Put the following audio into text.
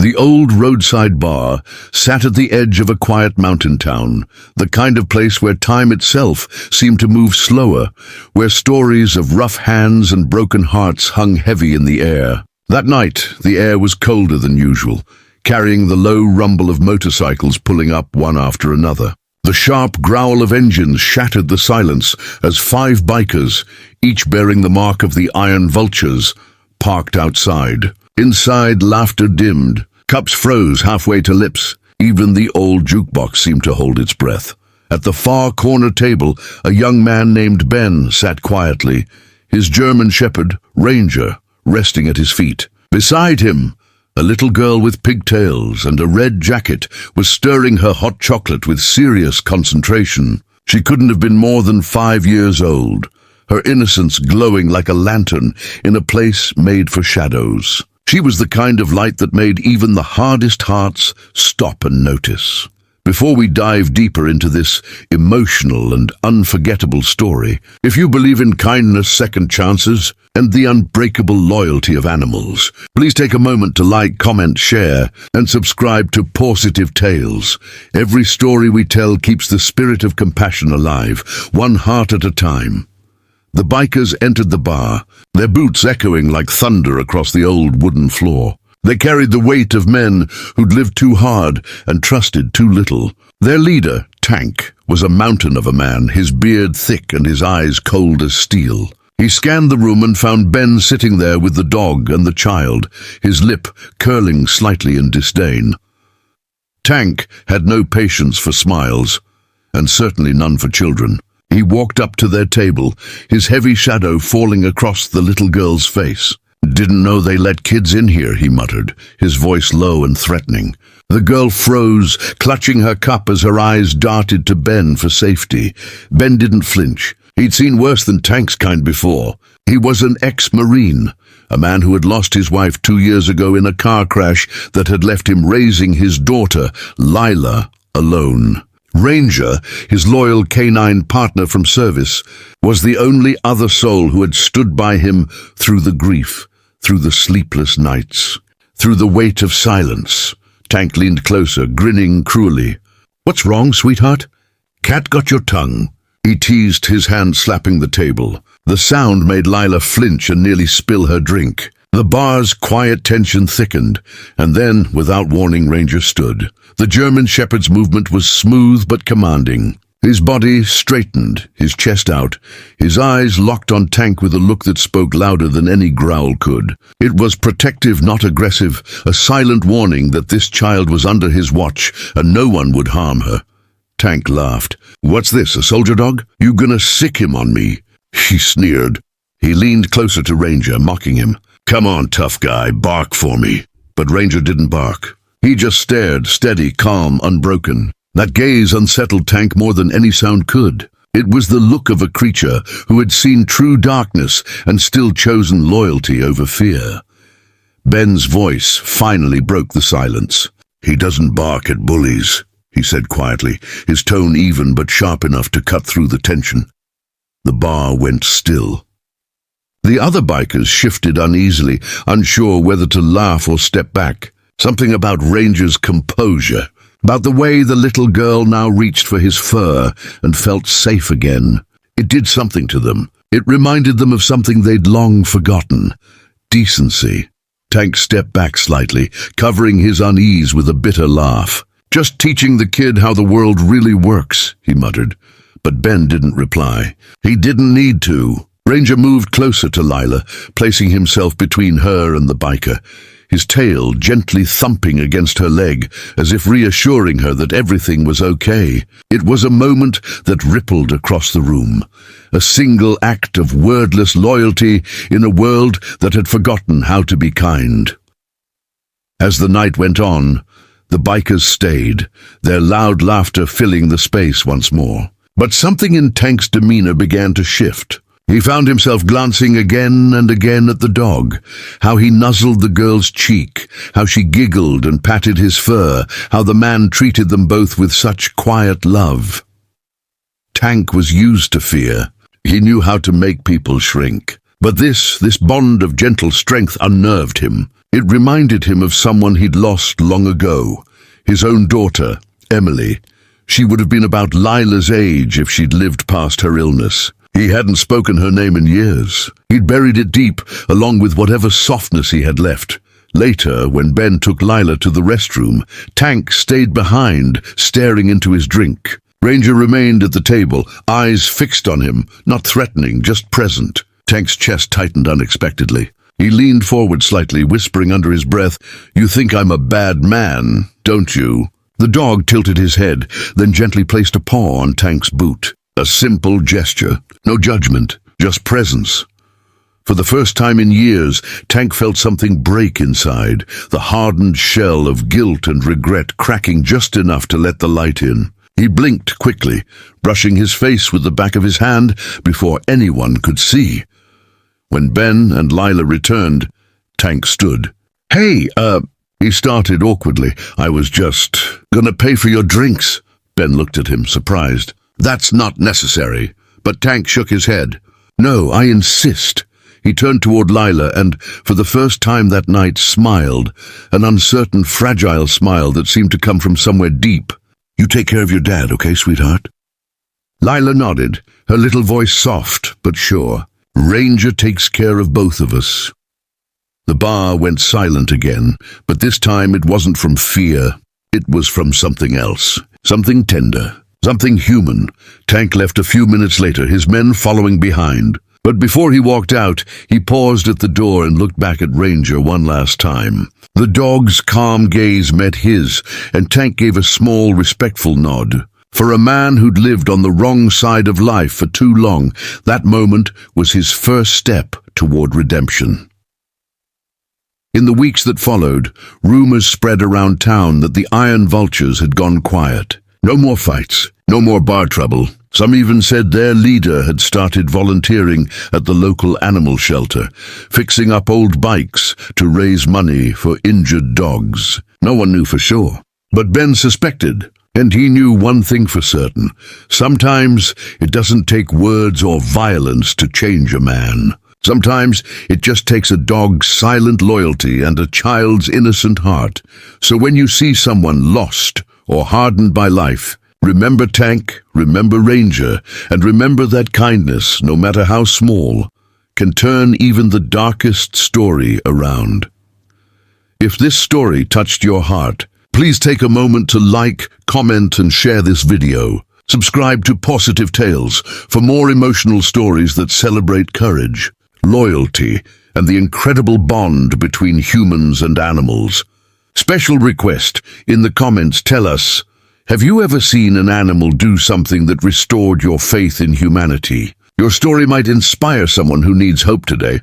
The old roadside bar sat at the edge of a quiet mountain town, the kind of place where time itself seemed to move slower, where stories of rough hands and broken hearts hung heavy in the air. That night, the air was colder than usual, carrying the low rumble of motorcycles pulling up one after another. The sharp growl of engines shattered the silence as 5 bikers, each bearing the mark of the Iron Vultures, parked outside. Inside, laughter dimmed. Cups froze halfway to lips. Even the old jukebox seemed to hold its breath. At the far corner table, a young man named Ben sat quietly, his German shepherd, Ranger, resting at his feet. Beside him, a little girl with pigtails and a red jacket was stirring her hot chocolate with serious concentration. She couldn't have been more than 5 years old, her innocence glowing like a lantern in a place made for shadows. She was the kind of light that made even the hardest hearts stop and notice. Before we dive deeper into this emotional and unforgettable story, if you believe in kindness, second chances, and the unbreakable loyalty of animals, please take a moment to like, comment, share, and subscribe to Pawsitive Tales. Every story we tell keeps the spirit of compassion alive, one heart at a time. The bikers entered the bar, their boots echoing like thunder across the old wooden floor. They carried the weight of men who'd lived too hard and trusted too little. Their leader, Tank, was a mountain of a man, his beard thick and his eyes cold as steel. He scanned the room and found Ben sitting there with the dog and the child, his lip curling slightly in disdain. Tank had no patience for smiles, and certainly none for children. He walked up to their table, his heavy shadow falling across the little girl's face. "Didn't know they let kids in here," he muttered, his voice low and threatening. The girl froze, clutching her cup as her eyes darted to Ben for safety. Ben didn't flinch. He'd seen worse than Tank's kind before. He was an ex-Marine, a man who had lost his wife 2 years ago in a car crash that had left him raising his daughter, Lila, alone. Ranger, his loyal K9 partner from service, was the only other soul who had stood by him through the grief, through the sleepless nights, through the weight of silence. Tank leaned closer, grinning cruelly. "What's wrong, sweetheart? Cat got your tongue?" He teased, his hand slapping the table. The sound made Lila flinch and nearly spill her drink. The bar's quiet tension thickened, and then, without warning, Ranger stood. The German shepherd's movement was smooth but commanding. His body straightened, his chest out, his eyes locked on Tank with a look that spoke louder than any growl could. It was protective, not aggressive, a silent warning that this child was under his watch and no one would harm her. Tank laughed. "What's this, a soldier dog? You gonna sick him on me?" He sneered. He leaned closer to Ranger, mocking him. "Come on, tough guy, bark for me." But Ranger didn't bark. He just stared, steady, calm, unbroken. That gaze unsettled Tank more than any sound could. It was the look of a creature who had seen true darkness and still chosen loyalty over fear. Ben's voice finally broke the silence. "He doesn't bark at bullies," he said quietly, his tone even but sharp enough to cut through the tension. The bar went still. The other bikers shifted uneasily, unsure whether to laugh or step back. Something about Ranger's composure, about the way the little girl now reached for his fur and felt safe again. It did something to them. It reminded them of something they'd long forgotten. Decency. Tank stepped back slightly, covering his unease with a bitter laugh. "Just teaching the kid how the world really works," he muttered. But Ben didn't reply. He didn't need to. Ranger moved closer to Lila, placing himself between her and the biker, his tail gently thumping against her leg, as if reassuring her that everything was okay. It was a moment that rippled across the room, a single act of wordless loyalty in a world that had forgotten how to be kind. As the night went on, the bikers stayed, their loud laughter filling the space once more. But something in Tank's demeanor began to shift. He found himself glancing again and again at the dog, how he nuzzled the girl's cheek, how she giggled and patted his fur, how the man treated them both with such quiet love. Tank was used to fear. He knew how to make people shrink. But this bond of gentle strength unnerved him. It reminded him of someone he'd lost long ago, his own daughter, Emily. She would have been about Lila's age if she'd lived past her illness. He hadn't spoken her name in years. He'd buried it deep, along with whatever softness he had left. Later, when Ben took Lila to the restroom, Tank stayed behind, staring into his drink. Ranger remained at the table, eyes fixed on him, not threatening, just present. Tank's chest tightened unexpectedly. He leaned forward slightly, whispering under his breath, "You think I'm a bad man, don't you?" The dog tilted his head, then gently placed a paw on Tank's boot. A simple gesture, no judgment, just presence. For the first time in years, Tank felt something break inside, the hardened shell of guilt and regret cracking just enough to let the light in. He blinked quickly, brushing his face with the back of his hand before anyone could see. When Ben and Lila returned, Tank stood. "Hey, he started awkwardly. "I was just gonna pay for your drinks." Ben looked at him, surprised. "That's not necessary." But Tank shook his head. "No, I insist." He turned toward Lila and, for the first time that night, smiled, an uncertain, fragile smile that seemed to come from somewhere deep. "You take care of your dad, okay, sweetheart?" Lila nodded, her little voice soft but sure. "Ranger takes care of both of us." The bar went silent again, but this time it wasn't from fear. It was from something else, something tender, something human. Tank left a few minutes later, his men following behind. But before he walked out, he paused at the door and looked back at Ranger one last time. The dog's calm gaze met his, and Tank gave a small, respectful nod. For a man who'd lived on the wrong side of life for too long, that moment was his first step toward redemption. In the weeks that followed, rumors spread around town that the Iron Vultures had gone quiet. No more fights, no more bar trouble. Some even said their leader had started volunteering at the local animal shelter, fixing up old bikes to raise money for injured dogs. No one knew for sure, but Ben suspected, and he knew one thing for certain. Sometimes it doesn't take words or violence to change a man. Sometimes it just takes a dog's silent loyalty and a child's innocent heart. So when you see someone lost or hardened by life, remember Tank, remember Ranger, and remember that kindness, no matter how small, can turn even the darkest story around. If this story touched your heart, please take a moment to like, comment, and share this video. Subscribe to Pawsitive Tales for more emotional stories that celebrate courage, loyalty, and the incredible bond between humans and animals. Special request, in the comments tell us, have you ever seen an animal do something that restored your faith in humanity? Your story might inspire someone who needs hope today.